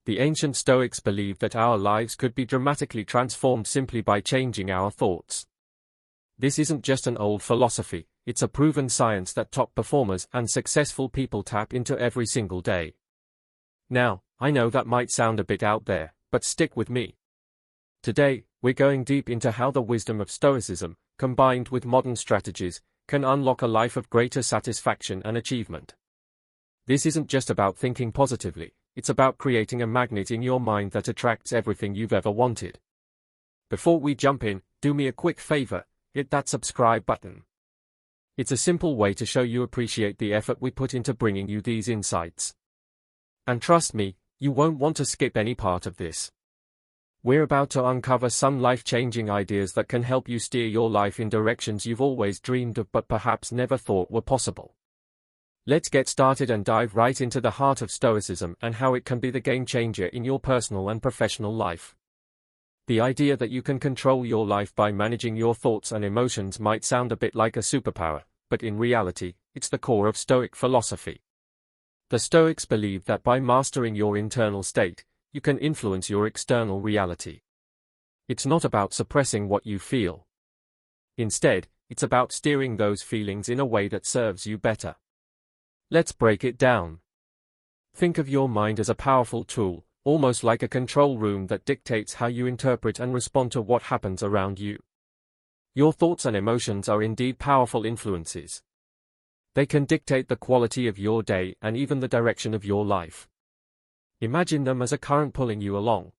The ancient Stoics believed that our lives could be dramatically transformed simply by changing our thoughts. This isn't just an old philosophy, it's a proven science that top performers and successful people tap into every single day. Now, I know that might sound a bit out there, but stick with me. Today, we're going deep into how the wisdom of Stoicism, combined with modern strategies, can unlock a life of greater satisfaction and achievement. This isn't just about thinking positively, it's about creating a magnet in your mind that attracts everything you've ever wanted. Before we jump in, do me a quick favor, hit that subscribe button. It's a simple way to show you appreciate the effort we put into bringing you these insights. And trust me, you won't want to skip any part of this. We're about to uncover some life-changing ideas that can help you steer your life in directions you've always dreamed of but perhaps never thought were possible. Let's get started and dive right into the heart of Stoicism and how it can be the game-changer in your personal and professional life. The idea that you can control your life by managing your thoughts and emotions might sound a bit like a superpower, but in reality, it's the core of Stoic philosophy. The Stoics believe that by mastering your internal state, you can influence your external reality. It's not about suppressing what you feel. Instead, it's about steering those feelings in a way that serves you better. Let's break it down. Think of your mind as a powerful tool, almost like a control room that dictates how you interpret and respond to what happens around you. Your thoughts and emotions are indeed powerful influences. They can dictate the quality of your day and even the direction of your life. Imagine them as a current pulling you along.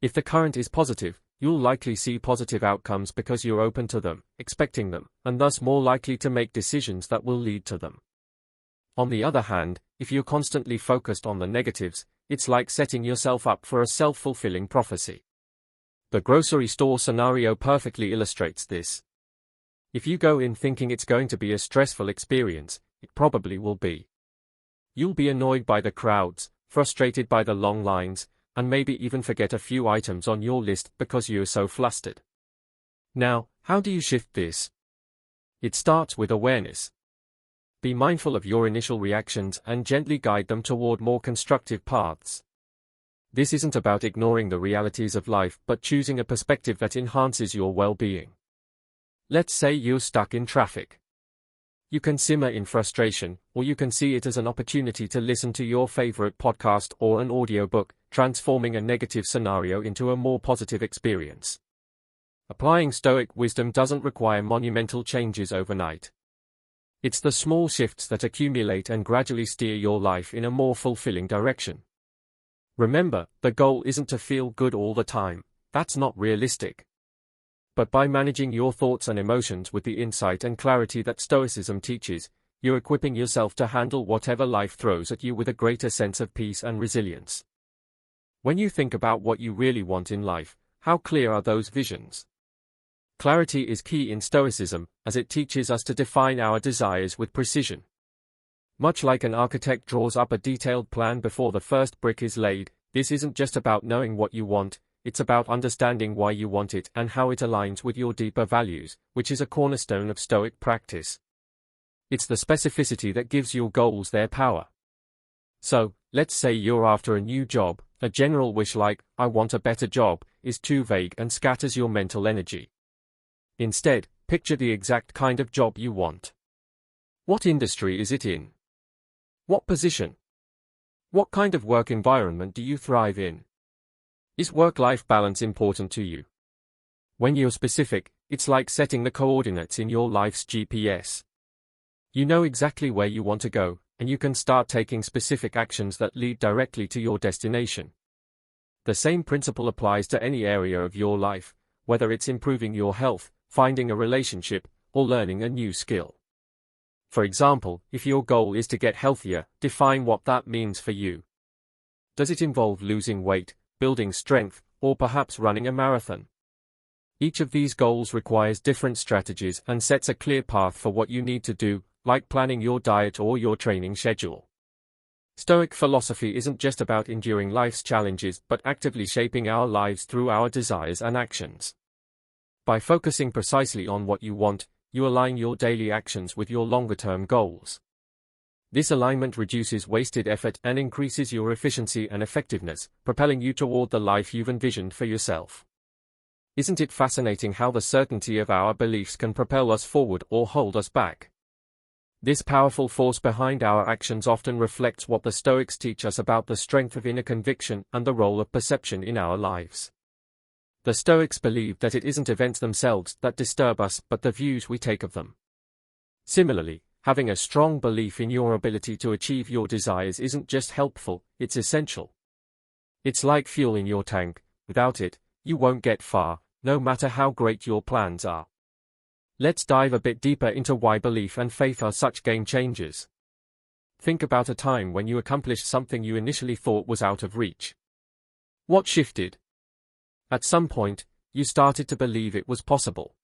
If the current is positive, you'll likely see positive outcomes because you're open to them, expecting them, and thus more likely to make decisions that will lead to them. On the other hand, if you're constantly focused on the negatives, it's like setting yourself up for a self-fulfilling prophecy. The grocery store scenario perfectly illustrates this. If you go in thinking it's going to be a stressful experience, it probably will be. You'll be annoyed by the crowds, frustrated by the long lines, and maybe even forget a few items on your list because you're so flustered. Now, how do you shift this? It starts with awareness. Be mindful of your initial reactions and gently guide them toward more constructive paths. This isn't about ignoring the realities of life but choosing a perspective that enhances your well-being. Let's say you're stuck in traffic. You can simmer in frustration, or you can see it as an opportunity to listen to your favorite podcast or an audiobook, transforming a negative scenario into a more positive experience. Applying Stoic wisdom doesn't require monumental changes overnight. It's the small shifts that accumulate and gradually steer your life in a more fulfilling direction. Remember, the goal isn't to feel good all the time. That's not realistic. But by managing your thoughts and emotions with the insight and clarity that Stoicism teaches, you're equipping yourself to handle whatever life throws at you with a greater sense of peace and resilience. When you think about what you really want in life, how clear are those visions? Clarity is key in Stoicism, as it teaches us to define our desires with precision. Much like an architect draws up a detailed plan before the first brick is laid, this isn't just about knowing what you want, it's about understanding why you want it and how it aligns with your deeper values, which is a cornerstone of Stoic practice. It's the specificity that gives your goals their power. So, let's say you're after a new job, a general wish like, "I want a better job," is too vague and scatters your mental energy. Instead, picture the exact kind of job you want. What industry is it in? What position? What kind of work environment do you thrive in? Is work-life balance important to you? When you're specific, it's like setting the coordinates in your life's GPS. You know exactly where you want to go, and you can start taking specific actions that lead directly to your destination. The same principle applies to any area of your life, whether it's improving your health, finding a relationship, or learning a new skill. For example, if your goal is to get healthier, define what that means for you. Does it involve losing weight, building strength, or perhaps running a marathon? Each of these goals requires different strategies and sets a clear path for what you need to do, like planning your diet or your training schedule. Stoic philosophy isn't just about enduring life's challenges but actively shaping our lives through our desires and actions. By focusing precisely on what you want, you align your daily actions with your longer-term goals. This alignment reduces wasted effort and increases your efficiency and effectiveness, propelling you toward the life you've envisioned for yourself. Isn't it fascinating how the certainty of our beliefs can propel us forward or hold us back? This powerful force behind our actions often reflects what the Stoics teach us about the strength of inner conviction and the role of perception in our lives. The Stoics believe that it isn't events themselves that disturb us, but the views we take of them. Similarly, having a strong belief in your ability to achieve your desires isn't just helpful, it's essential. It's like fuel in your tank. Without it, you won't get far, no matter how great your plans are. Let's dive a bit deeper into why belief and faith are such game changers. Think about a time when you accomplished something you initially thought was out of reach. What shifted? At some point, you started to believe it was possible.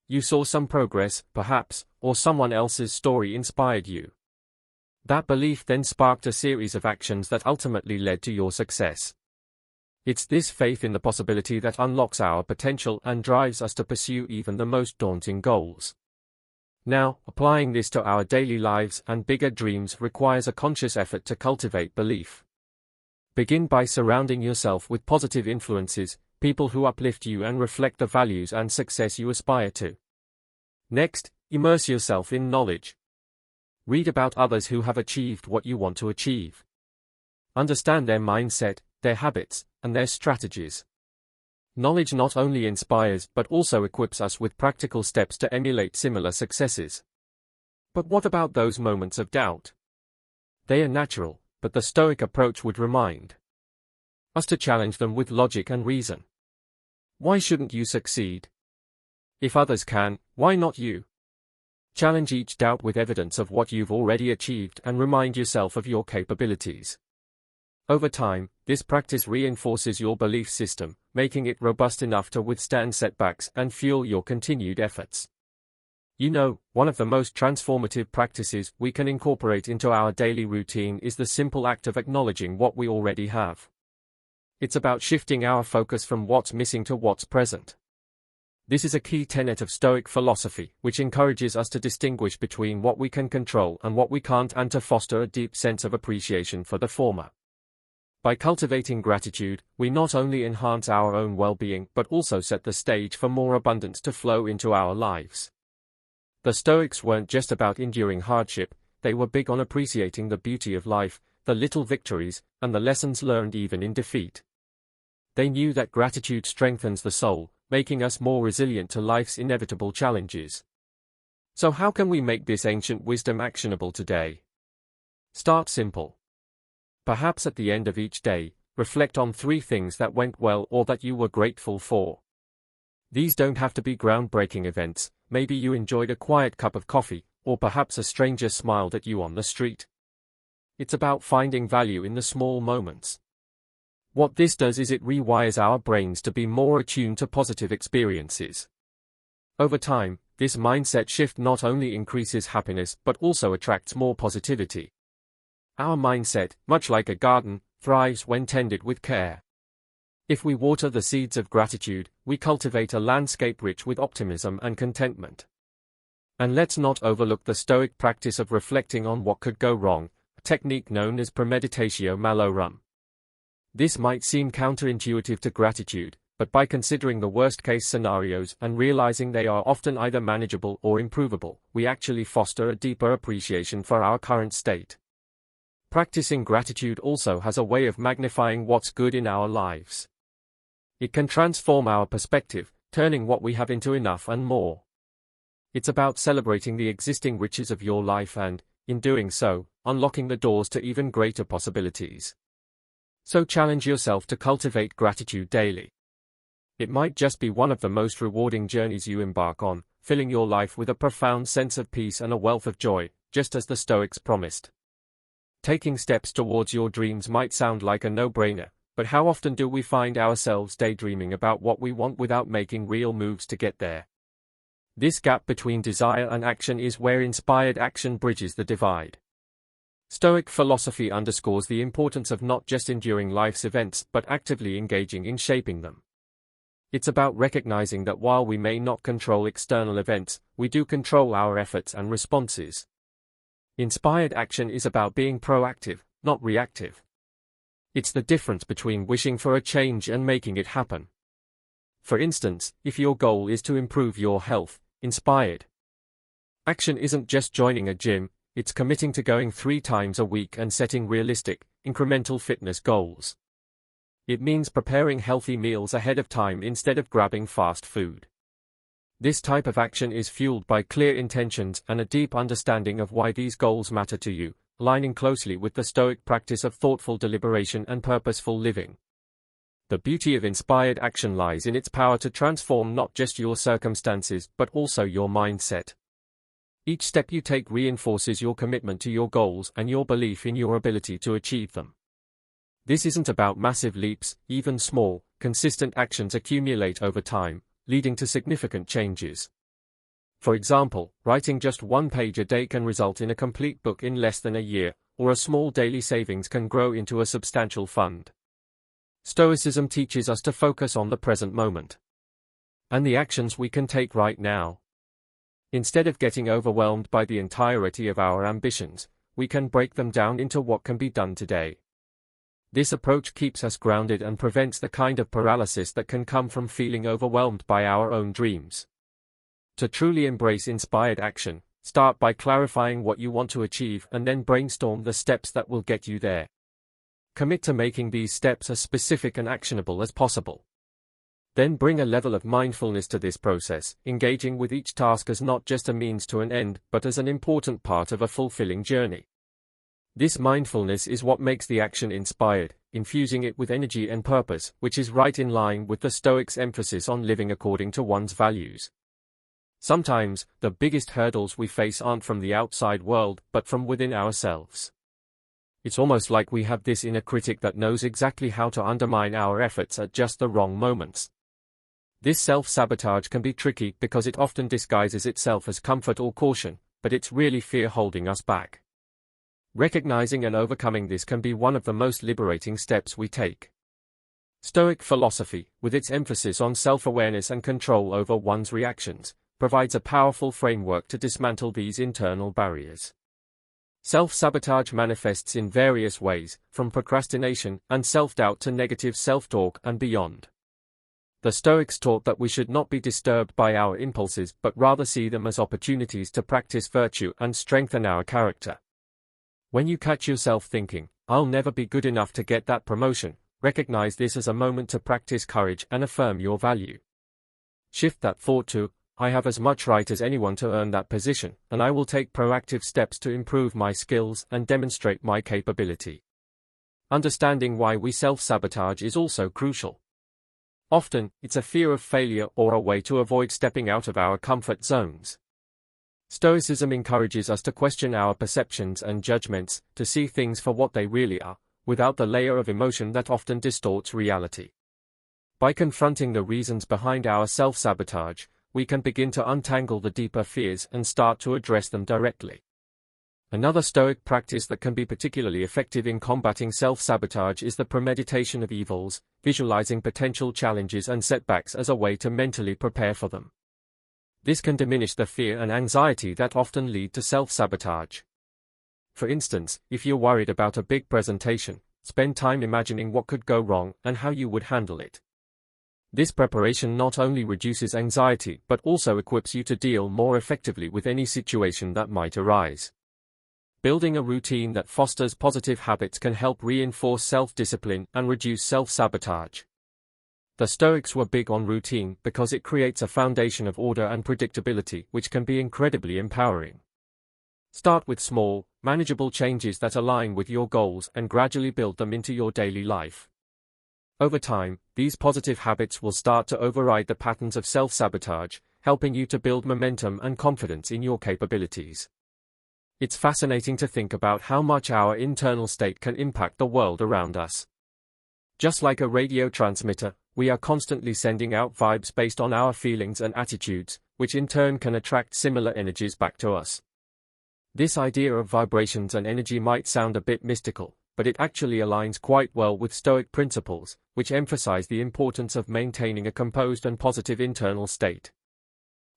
You saw some progress, perhaps, or someone else's story inspired you. That belief then sparked a series of actions that ultimately led to your success. It's this faith in the possibility that unlocks our potential and drives us to pursue even the most daunting goals. Now, applying this to our daily lives and bigger dreams requires a conscious effort to cultivate belief. Begin by surrounding yourself with positive influences, people who uplift you and reflect the values and success you aspire to. Next, immerse yourself in knowledge. Read about others who have achieved what you want to achieve. Understand their mindset, their habits, and their strategies. Knowledge not only inspires but also equips us with practical steps to emulate similar successes. But what about those moments of doubt? They are natural, but the Stoic approach would remind us to challenge them with logic and reason. Why shouldn't you succeed? If others can, why not you? Challenge each doubt with evidence of what you've already achieved and remind yourself of your capabilities. Over time, this practice reinforces your belief system, making it robust enough to withstand setbacks and fuel your continued efforts. You know, one of the most transformative practices we can incorporate into our daily routine is the simple act of acknowledging what we already have. It's about shifting our focus from what's missing to what's present. This is a key tenet of Stoic philosophy, which encourages us to distinguish between what we can control and what we can't, and to foster a deep sense of appreciation for the former. By cultivating gratitude, we not only enhance our own well-being but also set the stage for more abundance to flow into our lives. The Stoics weren't just about enduring hardship, they were big on appreciating the beauty of life, the little victories, and the lessons learned even in defeat. They knew that gratitude strengthens the soul, making us more resilient to life's inevitable challenges. So how can we make this ancient wisdom actionable today? Start simple. Perhaps at the end of each day, reflect on 3 things that went well or that you were grateful for. These don't have to be groundbreaking events. Maybe you enjoyed a quiet cup of coffee, or perhaps a stranger smiled at you on the street. It's about finding value in the small moments. What this does is it rewires our brains to be more attuned to positive experiences. Over time, this mindset shift not only increases happiness but also attracts more positivity. Our mindset, much like a garden, thrives when tended with care. If we water the seeds of gratitude, we cultivate a landscape rich with optimism and contentment. And let's not overlook the Stoic practice of reflecting on what could go wrong, a technique known as premeditatio malorum. This might seem counterintuitive to gratitude, but by considering the worst-case scenarios and realizing they are often either manageable or improvable, we actually foster a deeper appreciation for our current state. Practicing gratitude also has a way of magnifying what's good in our lives. It can transform our perspective, turning what we have into enough and more. It's about celebrating the existing riches of your life and, in doing so, unlocking the doors to even greater possibilities. So challenge yourself to cultivate gratitude daily. It might just be one of the most rewarding journeys you embark on, filling your life with a profound sense of peace and a wealth of joy, just as the Stoics promised. Taking steps towards your dreams might sound like a no-brainer, but how often do we find ourselves daydreaming about what we want without making real moves to get there? This gap between desire and action is where inspired action bridges the divide. Stoic philosophy underscores the importance of not just enduring life's events but actively engaging in shaping them. It's about recognizing that while we may not control external events, we do control our efforts and responses. Inspired action is about being proactive, not reactive. It's the difference between wishing for a change and making it happen. For instance, if your goal is to improve your health, inspired action isn't just joining a gym, it's committing to going 3 times a week and setting realistic, incremental fitness goals. It means preparing healthy meals ahead of time instead of grabbing fast food. This type of action is fueled by clear intentions and a deep understanding of why these goals matter to you, aligning closely with the Stoic practice of thoughtful deliberation and purposeful living. The beauty of inspired action lies in its power to transform not just your circumstances but also your mindset. Each step you take reinforces your commitment to your goals and your belief in your ability to achieve them. This isn't about massive leaps, even small, consistent actions accumulate over time, leading to significant changes. For example, writing just 1 page a day can result in a complete book in less than a year, or a small daily savings can grow into a substantial fund. Stoicism teaches us to focus on the present moment and the actions we can take right now. Instead of getting overwhelmed by the entirety of our ambitions, we can break them down into what can be done today. This approach keeps us grounded and prevents the kind of paralysis that can come from feeling overwhelmed by our own dreams. To truly embrace inspired action, start by clarifying what you want to achieve and then brainstorm the steps that will get you there. Commit to making these steps as specific and actionable as possible. Then bring a level of mindfulness to this process, engaging with each task as not just a means to an end, but as an important part of a fulfilling journey. This mindfulness is what makes the action inspired, infusing it with energy and purpose, which is right in line with the Stoics' emphasis on living according to one's values. Sometimes, the biggest hurdles we face aren't from the outside world, but from within ourselves. It's almost like we have this inner critic that knows exactly how to undermine our efforts at just the wrong moments. This self-sabotage can be tricky because it often disguises itself as comfort or caution, but it's really fear holding us back. Recognizing and overcoming this can be one of the most liberating steps we take. Stoic philosophy, with its emphasis on self-awareness and control over one's reactions, provides a powerful framework to dismantle these internal barriers. Self-sabotage manifests in various ways, from procrastination and self-doubt to negative self-talk and beyond. The Stoics taught that we should not be disturbed by our impulses but rather see them as opportunities to practice virtue and strengthen our character. When you catch yourself thinking, "I'll never be good enough to get that promotion," recognize this as a moment to practice courage and affirm your value. Shift that thought to, "I have as much right as anyone to earn that position, and I will take proactive steps to improve my skills and demonstrate my capability." Understanding why we self-sabotage is also crucial. Often, it's a fear of failure or a way to avoid stepping out of our comfort zones. Stoicism encourages us to question our perceptions and judgments, to see things for what they really are, without the layer of emotion that often distorts reality. By confronting the reasons behind our self-sabotage, we can begin to untangle the deeper fears and start to address them directly. Another Stoic practice that can be particularly effective in combating self-sabotage is the premeditation of evils, visualizing potential challenges and setbacks as a way to mentally prepare for them. This can diminish the fear and anxiety that often lead to self-sabotage. For instance, if you're worried about a big presentation, spend time imagining what could go wrong and how you would handle it. This preparation not only reduces anxiety but also equips you to deal more effectively with any situation that might arise. Building a routine that fosters positive habits can help reinforce self-discipline and reduce self-sabotage. The Stoics were big on routine because it creates a foundation of order and predictability which can be incredibly empowering. Start with small, manageable changes that align with your goals and gradually build them into your daily life. Over time, these positive habits will start to override the patterns of self-sabotage, helping you to build momentum and confidence in your capabilities. It's fascinating to think about how much our internal state can impact the world around us. Just like a radio transmitter, we are constantly sending out vibes based on our feelings and attitudes, which in turn can attract similar energies back to us. This idea of vibrations and energy might sound a bit mystical, but it actually aligns quite well with Stoic principles, which emphasize the importance of maintaining a composed and positive internal state.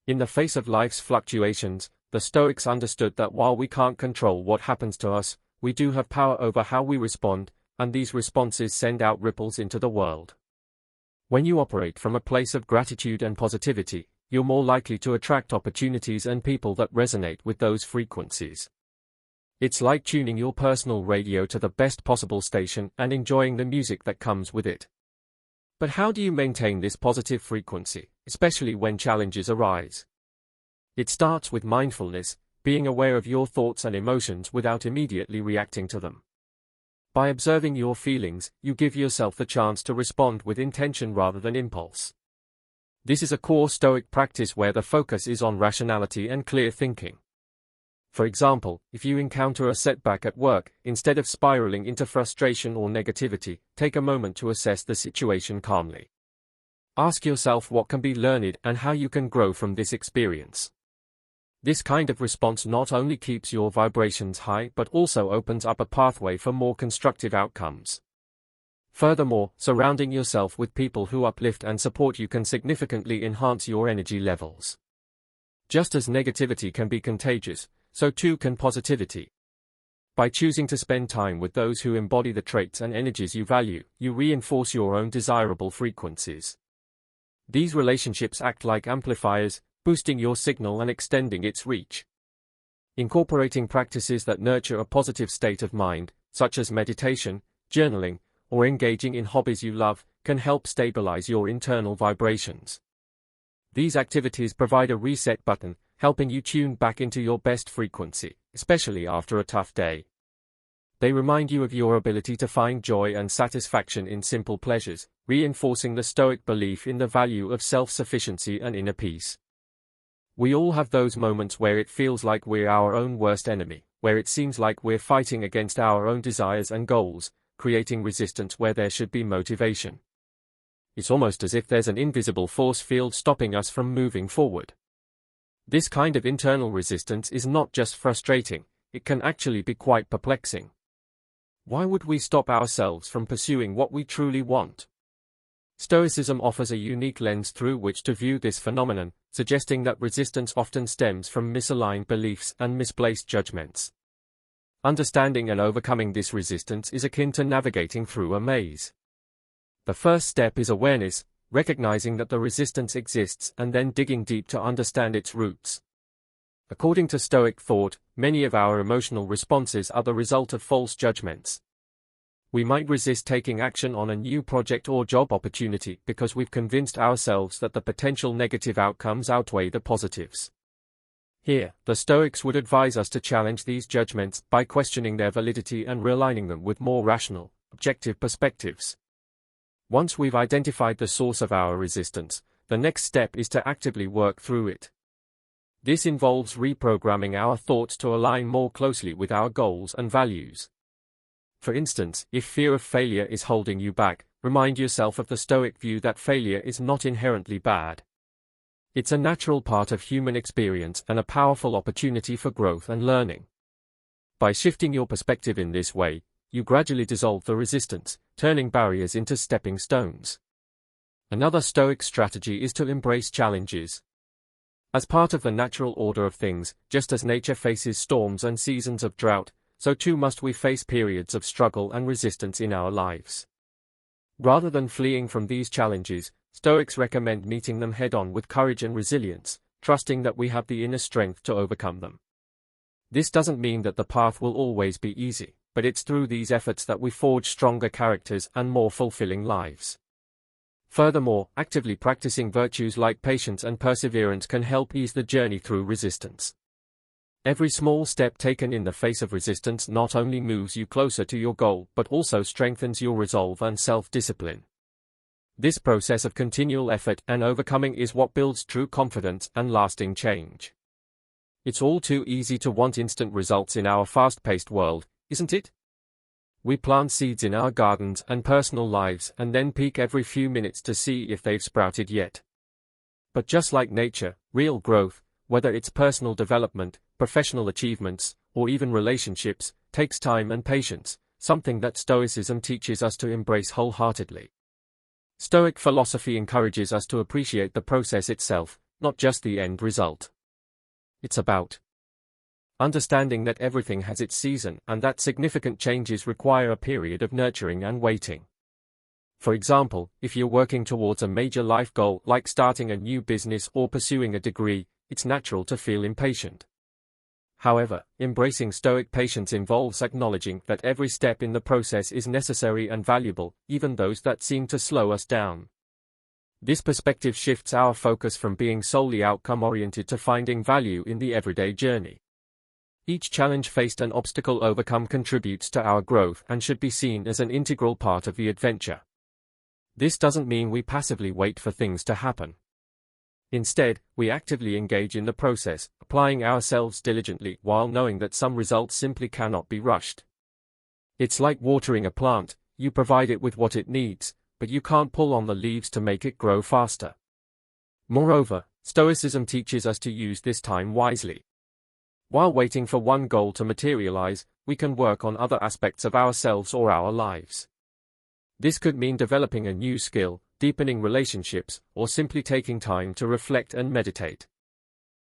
In the face of life's fluctuations, the the Stoics understood that while we can't control what happens to us, we do have power over how we respond, and these responses send out ripples into the world. When you operate from a place of gratitude and positivity, you're more likely to attract opportunities and people that resonate with those frequencies. It's like tuning your personal radio to the best possible station and enjoying the music that comes with it. But how do you maintain this positive frequency, especially when challenges arise? It starts with mindfulness, being aware of your thoughts and emotions without immediately reacting to them. By observing your feelings, you give yourself the chance to respond with intention rather than impulse. This is a core Stoic practice where the focus is on rationality and clear thinking. For example, if you encounter a setback at work, instead of spiraling into frustration or negativity, take a moment to assess the situation calmly. Ask yourself what can be learned and how you can grow from this experience. This kind of response not only keeps your vibrations high but also opens up a pathway for more constructive outcomes. Furthermore, surrounding yourself with people who uplift and support you can significantly enhance your energy levels. Just as negativity can be contagious, so too can positivity. By choosing to spend time with those who embody the traits and energies you value, you reinforce your own desirable frequencies. These relationships act like amplifiers, boosting your signal and extending its reach. Incorporating practices that nurture a positive state of mind, such as meditation, journaling, or engaging in hobbies you love, can help stabilize your internal vibrations. These activities provide a reset button, helping you tune back into your best frequency, especially after a tough day. They remind you of your ability to find joy and satisfaction in simple pleasures, reinforcing the Stoic belief in the value of self-sufficiency and inner peace. We all have those moments where it feels like we're our own worst enemy, where it seems like we're fighting against our own desires and goals, creating resistance where there should be motivation. It's almost as if there's an invisible force field stopping us from moving forward. This kind of internal resistance is not just frustrating, it can actually be quite perplexing. Why would we stop ourselves from pursuing what we truly want? Stoicism offers a unique lens through which to view this phenomenon, suggesting that resistance often stems from misaligned beliefs and misplaced judgments. Understanding and overcoming this resistance is akin to navigating through a maze. The first step is awareness, recognizing that the resistance exists and then digging deep to understand its roots. According to Stoic thought, many of our emotional responses are the result of false judgments. We might resist taking action on a new project or job opportunity because we've convinced ourselves that the potential negative outcomes outweigh the positives. Here, the Stoics would advise us to challenge these judgments by questioning their validity and realigning them with more rational, objective perspectives. Once we've identified the source of our resistance, the next step is to actively work through it. This involves reprogramming our thoughts to align more closely with our goals and values. For instance, if fear of failure is holding you back, remind yourself of the Stoic view that failure is not inherently bad. It's a natural part of human experience and a powerful opportunity for growth and learning. By shifting your perspective in this way, you gradually dissolve the resistance, turning barriers into stepping stones. Another Stoic strategy is to embrace challenges. As part of the natural order of things, just as nature faces storms and seasons of drought, so too must we face periods of struggle and resistance in our lives. Rather than fleeing from these challenges, Stoics recommend meeting them head-on with courage and resilience, trusting that we have the inner strength to overcome them. This doesn't mean that the path will always be easy, but it's through these efforts that we forge stronger characters and more fulfilling lives. Furthermore, actively practicing virtues like patience and perseverance can help ease the journey through resistance. Every small step taken in the face of resistance not only moves you closer to your goal but also strengthens your resolve and self-discipline. This process of continual effort and overcoming is what builds true confidence and lasting change. It's all too easy to want instant results in our fast-paced world, isn't it? We plant seeds in our gardens and personal lives and then peek every few minutes to see if they've sprouted yet. But just like nature, real growth, whether it's personal development, professional achievements, or even relationships, takes time and patience, something that Stoicism teaches us to embrace wholeheartedly. Stoic philosophy encourages us to appreciate the process itself, not just the end result. It's about understanding that everything has its season and that significant changes require a period of nurturing and waiting. For example, if you're working towards a major life goal like starting a new business or pursuing a degree, it's natural to feel impatient. However, embracing Stoic patience involves acknowledging that every step in the process is necessary and valuable, even those that seem to slow us down. This perspective shifts our focus from being solely outcome-oriented to finding value in the everyday journey. Each challenge faced and obstacle overcome contributes to our growth and should be seen as an integral part of the adventure. This doesn't mean we passively wait for things to happen. Instead, we actively engage in the process, applying ourselves diligently while knowing that some results simply cannot be rushed. It's like watering a plant, you provide it with what it needs, but you can't pull on the leaves to make it grow faster. Moreover, Stoicism teaches us to use this time wisely. While waiting for one goal to materialize, we can work on other aspects of ourselves or our lives. This could mean developing a new skill, deepening relationships, or simply taking time to reflect and meditate.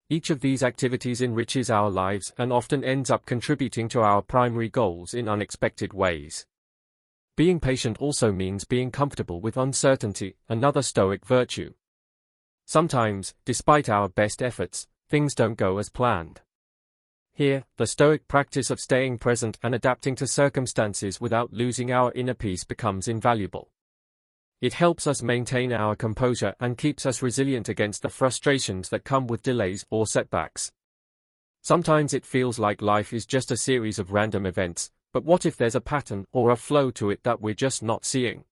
Each of these activities enriches our lives and often ends up contributing to our primary goals in unexpected ways. Being patient also means being comfortable with uncertainty, another Stoic virtue. Sometimes, despite our best efforts, things don't go as planned. Here, the Stoic practice of staying present and adapting to circumstances without losing our inner peace becomes invaluable. It helps us maintain our composure and keeps us resilient against the frustrations that come with delays or setbacks. Sometimes it feels like life is just a series of random events, but what if there's a pattern or a flow to it that we're just not seeing?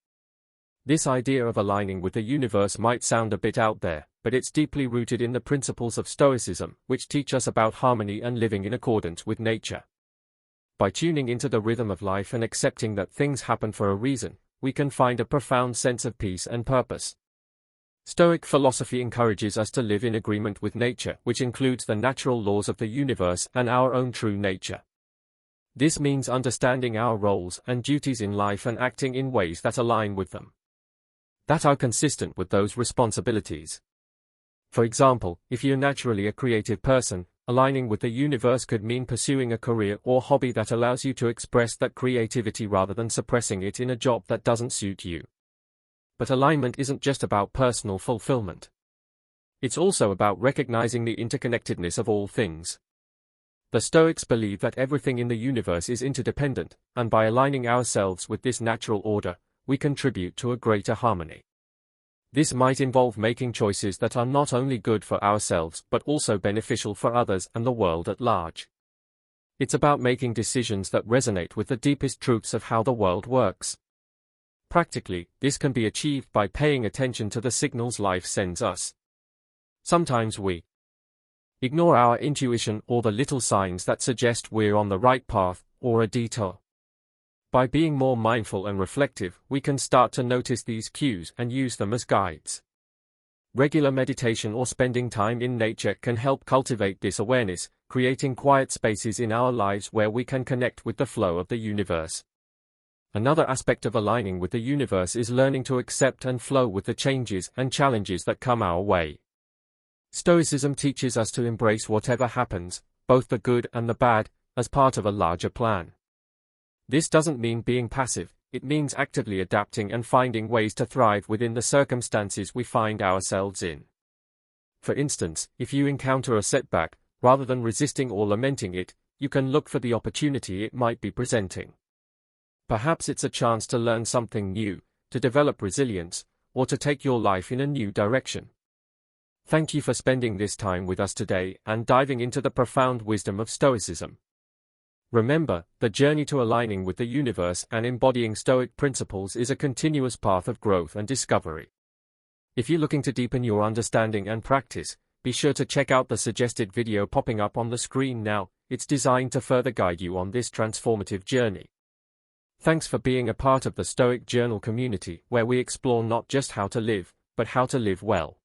This idea of aligning with the universe might sound a bit out there, but it's deeply rooted in the principles of Stoicism, which teach us about harmony and living in accordance with nature. By tuning into the rhythm of life and accepting that things happen for a reason, we can find a profound sense of peace and purpose. Stoic philosophy encourages us to live in agreement with nature, which includes the natural laws of the universe and our own true nature. This means understanding our roles and duties in life and acting in ways that align with them, that are consistent with those responsibilities. For example, if you're naturally a creative person, aligning with the universe could mean pursuing a career or hobby that allows you to express that creativity rather than suppressing it in a job that doesn't suit you. But alignment isn't just about personal fulfillment. It's also about recognizing the interconnectedness of all things. The Stoics believe that everything in the universe is interdependent, and by aligning ourselves with this natural order, we contribute to a greater harmony. This might involve making choices that are not only good for ourselves but also beneficial for others and the world at large. It's about making decisions that resonate with the deepest truths of how the world works. Practically, this can be achieved by paying attention to the signals life sends us. Sometimes we ignore our intuition or the little signs that suggest we're on the right path or a detour. By being more mindful and reflective, we can start to notice these cues and use them as guides. Regular meditation or spending time in nature can help cultivate this awareness, creating quiet spaces in our lives where we can connect with the flow of the universe. Another aspect of aligning with the universe is learning to accept and flow with the changes and challenges that come our way. Stoicism teaches us to embrace whatever happens, both the good and the bad, as part of a larger plan. This doesn't mean being passive, it means actively adapting and finding ways to thrive within the circumstances we find ourselves in. For instance, if you encounter a setback, rather than resisting or lamenting it, you can look for the opportunity it might be presenting. Perhaps it's a chance to learn something new, to develop resilience, or to take your life in a new direction. Thank you for spending this time with us today and diving into the profound wisdom of Stoicism. Remember, the journey to aligning with the universe and embodying Stoic principles is a continuous path of growth and discovery. If you're looking to deepen your understanding and practice, be sure to check out the suggested video popping up on the screen now. It's designed to further guide you on this transformative journey. Thanks for being a part of the Stoic Journal community, where we explore not just how to live, but how to live well.